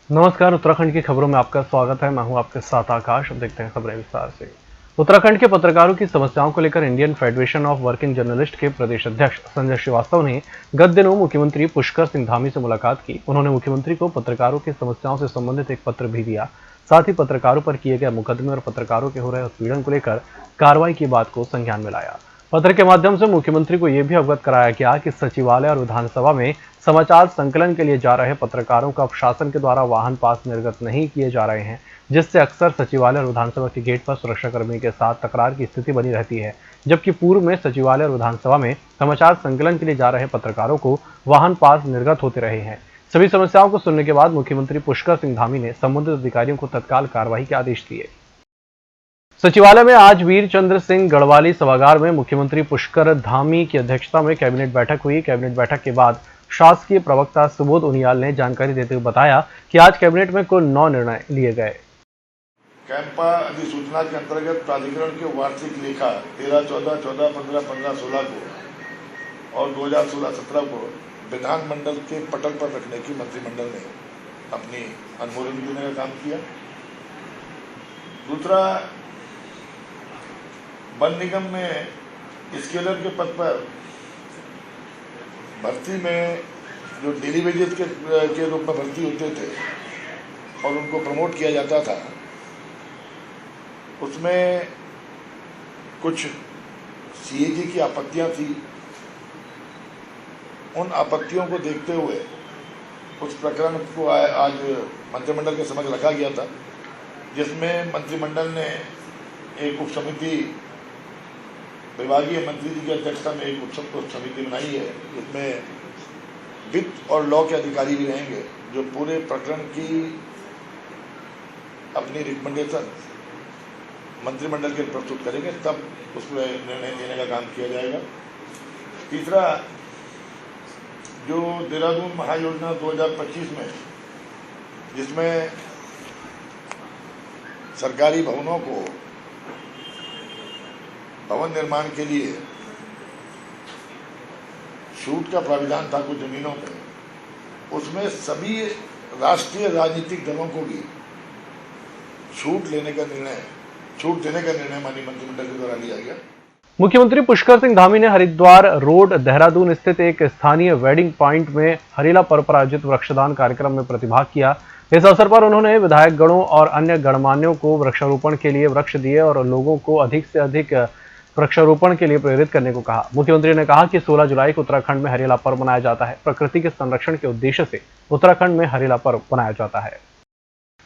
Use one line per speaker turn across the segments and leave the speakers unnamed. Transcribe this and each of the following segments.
नमस्कार। उत्तराखंड की खबरों में आपका स्वागत है। मैं हूं आपके साथ आकाश। अब देखते हैं खबरें विस्तार से। उत्तराखंड के पत्रकारों की समस्याओं को लेकर Indian federation of working journalist के प्रदेश अध्यक्ष संजय श्रीवास्तव ने गत दिनों मुख्यमंत्री पुष्कर सिंह धामी से मुलाकात की। उन्होंने मुख्यमंत्री को पत्रकारों की समस्याओं से संबंधित एक पत्र भी दिया। साथ ही पत्रकारों पर किए गए मुकदमे और पत्रकारों के हो रहे उत्पीड़न को लेकर कार्रवाई की बात को संज्ञान में लाया। पत्र के माध्यम से मुख्यमंत्री को यह भी अवगत कराया गया कि सचिवालय और विधानसभा में समाचार संकलन के लिए जा रहे पत्रकारों का शासन के द्वारा वाहन पास निर्गत नहीं किए जा रहे हैं, जिससे अक्सर सचिवालय और विधानसभा के गेट पर सुरक्षाकर्मी के साथ तकरार की स्थिति बनी रहती है। जबकि पूर्व में सचिवालय और विधानसभा में समाचार संकलन के लिए जा रहे पत्रकारों को वाहन पास निर्गत होते रहे हैं। सभी समस्याओं को सुनने के बाद मुख्यमंत्री पुष्कर सिंह धामी ने संबंधित अधिकारियों को तत्काल कार्रवाई के आदेश दिए। सचिवालय में आज वीर चंद्र सिंह गढ़वाली सभागार में मुख्यमंत्री पुष्कर धामी की अध्यक्षता में कैबिनेट बैठक हुई। कैबिनेट बैठक के बाद शासकीय प्रवक्ता सुबोध उनियाल ने जानकारी देते हुए बताया कि आज कैबिनेट में कुल 9 निर्णय लिए गए।
कैंपा अधिसूचना के अंतर्गत प्राधिकरण के वार्षिक लेखा 13-14, 14, 15, 15, 16 को और 2016-17 को विधानमंडल के पटल पर रखने की मंत्रिमंडल ने अपनी अनुमोदन देने का काम किया। दूसरा, वन निगम में स्केलर के पद पर भर्ती में जो डेली वेजेस के रूप में भर्ती होते थे और उनको प्रमोट किया जाता था, उसमें कुछ सीएजी की आपत्तियां थी। उन आपत्तियों को देखते हुए उस प्रकरण को आज मंत्रिमंडल के समक्ष रखा गया था, जिसमें मंत्रिमंडल ने एक उप समिति, विभागीय मंत्री जी की अध्यक्षता में एक उप समिति बनाई है, जिसमें वित्त और लॉ के अधिकारी भी रहेंगे, जो पूरे प्रकरण की अपनी रिकमेंडेशन मंत्रिमंडल के प्रस्तुत करेंगे, तब उसमें निर्णय लेने का काम किया जाएगा। तीसरा, जो देहरादून महायोजना 2025 में, जिसमें सरकारी भवनों को भवन निर्माण के लिए छूट का प्राविधान था कुछ जमीनों पे, उसमें सभी राष्ट्रीय राजनीतिक दलों को भी छूट देने का निर्णय माननीय मंत्रिमंडल के द्वारा लिया गया।
मुख्यमंत्री पुष्कर सिंह धामी ने हरिद्वार रोड देहरादून स्थित एक स्थानीय वेडिंग पॉइंट में हरेला पर्व पर आयोजित वृक्षदान कार्यक्रम में प्रतिभाग किया। इस अवसर पर उन्होंने विधायक गणों और अन्य गणमान्यों को वृक्षारोपण के लिए वृक्ष दिए और लोगों को अधिक से अधिक वृक्षारोपण के लिए प्रेरित करने को कहा। मुख्यमंत्री ने कहा कि 16 जुलाई को उत्तराखंड में हरेला पर्व मनाया जाता है। प्रकृति के संरक्षण के उद्देश्य से उत्तराखंड में हरेला पर्व मनाया जाता है।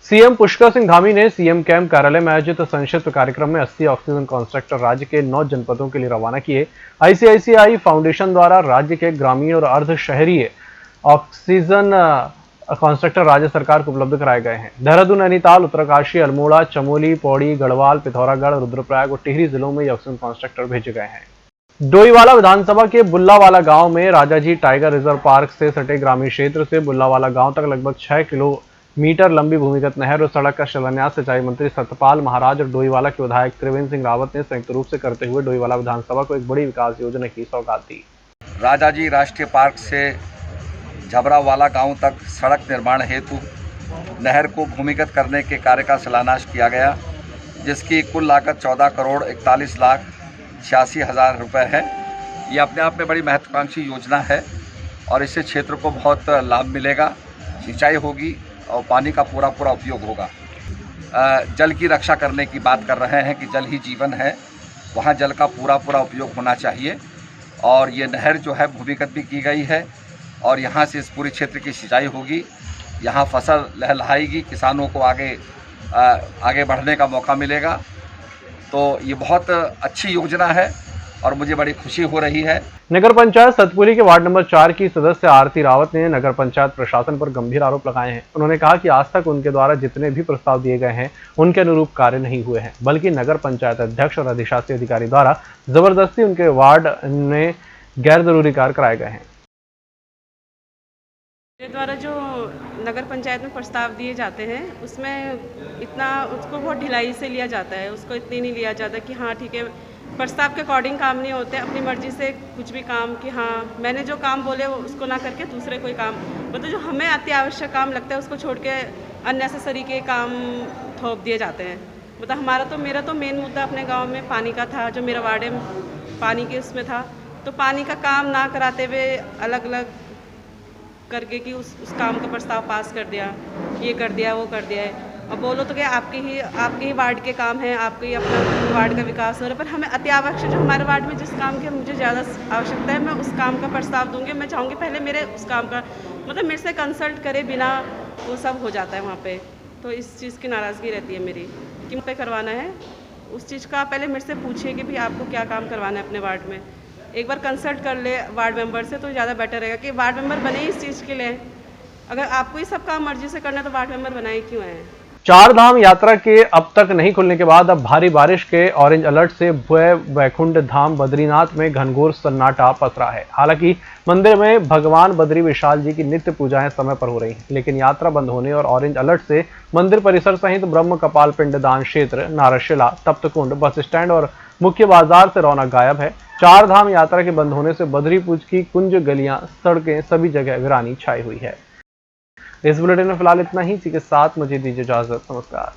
सीएम पुष्कर सिंह धामी ने सीएम कैंप कार्यालय में आयोजित संक्षिप्त कार्यक्रम में 80 ऑक्सीजन कॉन्स्ट्रक्टर राज्य के 9 जनपदों के लिए रवाना किए। आईसीआईसीआई फाउंडेशन द्वारा राज्य के ग्रामीण और अर्ध शहरी ऑक्सीजन कॉन्स्ट्रक्टर राज्य सरकार को उपलब्ध कराए गए हैं। देहरादून, नैनीताल, उत्तरकाशी, अल्मोड़ा, चमोली, पौड़ी, गढ़वाल, पिथौरागढ़, रुद्रप्रयाग और टिहरी जिलों में ये ऑक्सीजन कॉन्स्ट्रक्टर भेजे गए हैं। डोईवाला विधानसभा के बुल्लावाला गांव में राजाजी टाइगर रिजर्व पार्क से सटे ग्रामीण क्षेत्र से बुल्लावाला गांव तक लगभग 6 किलोमीटर लंबी भूमिगत नहर और सड़क का शिलान्यास सिंचाई मंत्री सतपाल महाराज और डोईवाला के विधायक त्रिवेंद्र सिंह रावत ने संयुक्त रूप से करते हुए डोईवाला विधानसभा को एक बड़ी विकास योजना की सौगात दी।
राजाजी राष्ट्रीय पार्क से झबरावाला गांव तक सड़क निर्माण हेतु नहर को भूमिगत करने के कार्य का शिलान्यास किया गया, जिसकी कुल लागत 14,41,86,000 रुपये है। ये अपने आप में बड़ी महत्वाकांक्षी योजना है और इससे क्षेत्र को बहुत लाभ मिलेगा, सिंचाई होगी और पानी का पूरा उपयोग होगा। जल की रक्षा करने की बात कर रहे हैं कि जल ही जीवन है, वहाँ जल का पूरा उपयोग होना चाहिए। और ये नहर जो है भूमिगत भी की गई है और यहाँ से इस पूरे क्षेत्र की सिंचाई होगी, यहाँ फसल लहलहाएगी, किसानों को आगे बढ़ने का मौका मिलेगा। तो ये बहुत अच्छी योजना है और मुझे बड़ी खुशी हो रही है।
नगर पंचायत सतपुली के वार्ड नंबर 4 की सदस्य आरती रावत ने नगर पंचायत प्रशासन पर गंभीर आरोप लगाए हैं। उन्होंने कहा कि आज तक उनके द्वारा जितने भी प्रस्ताव दिए गए हैं उनके अनुरूप कार्य नहीं हुए हैं, बल्कि नगर पंचायत अध्यक्ष और अधिशासी अधिकारी द्वारा जबरदस्ती उनके वार्ड में गैर जरूरी कार्य कराए गए हैं।
मेरे द्वारा जो नगर पंचायत में प्रस्ताव दिए जाते हैं उसमें उसको बहुत ढिलाई से लिया जाता है, उसको इतनी नहीं लिया जाता कि हाँ ठीक है, प्रस्ताव के अकॉर्डिंग काम नहीं होते। अपनी मर्जी से कुछ भी काम कि हाँ मैंने जो काम बोले वो उसको ना करके दूसरे कोई काम, मतलब जो हमें अति आवश्यक काम लगता है उसको छोड़ के अननेसेसरी के काम थोप दिए जाते हैं। मतलब मेरा तो मेन मुद्दा अपने गांव में पानी का था, जो मेरा वार्ड पानी के उसमें था, तो पानी का काम ना कराते हुए अलग अलग करके कि उस काम का प्रस्ताव पास कर दिया, ये कर दिया, वो कर दिया है। अब बोलो तो क्या आपके ही वार्ड के काम हैं, आपके ही अपना वार्ड का विकास हो रहा है, पर हमें अति आवश्यक जो हमारे वार्ड में जिस काम की मुझे ज़्यादा आवश्यकता है, मैं उस काम का प्रस्ताव दूंगी। मैं चाहूँगी पहले मेरे उस काम का मतलब मेरे से कंसल्ट करे बिना वो सब हो जाता है वहाँ पे। तो इस चीज़ की नाराज़गी रहती है मेरी कि पे करवाना है, उस चीज़ का पहले मेरे से पूछिए कि भाई आपको क्या काम करवाना है अपने वार्ड में। एक बार कंसल्ट कर ले वार्ड मेंबर से तो ज़्यादा बेटर रहेगा कि वार्ड मेंबर बने इस चीज़ के लिए। अगर आपको ही सब काम मर्जी से करना है तो वार्ड मेंबर बनाए क्यों है।
चार धाम यात्रा के अब तक नहीं खुलने के बाद अब भारी बारिश के ऑरेंज अलर्ट से वैकुंठ धाम बद्रीनाथ में घनघोर सन्नाटा पसरा है। हालांकि मंदिर में भगवान बद्री विशाल जी की नित्य पूजाएं समय पर हो रही हैं, लेकिन यात्रा बंद होने और ऑरेंज अलर्ट से मंदिर परिसर सहित ब्रह्म कपाल पिंडदान क्षेत्र, नारशिला, तप्तकुंड, बस स्टैंड और मुख्य बाजार से रौनक गायब है। चार धाम यात्रा के बंद होने से बद्री पूज की कुंज, गलियां, सड़कें सभी जगह वीरानी छाई हुई है। इस बुलेटिन में फिलहाल इतना ही। इसी के साथ मुझे दीजिए इजाजत। नमस्कार।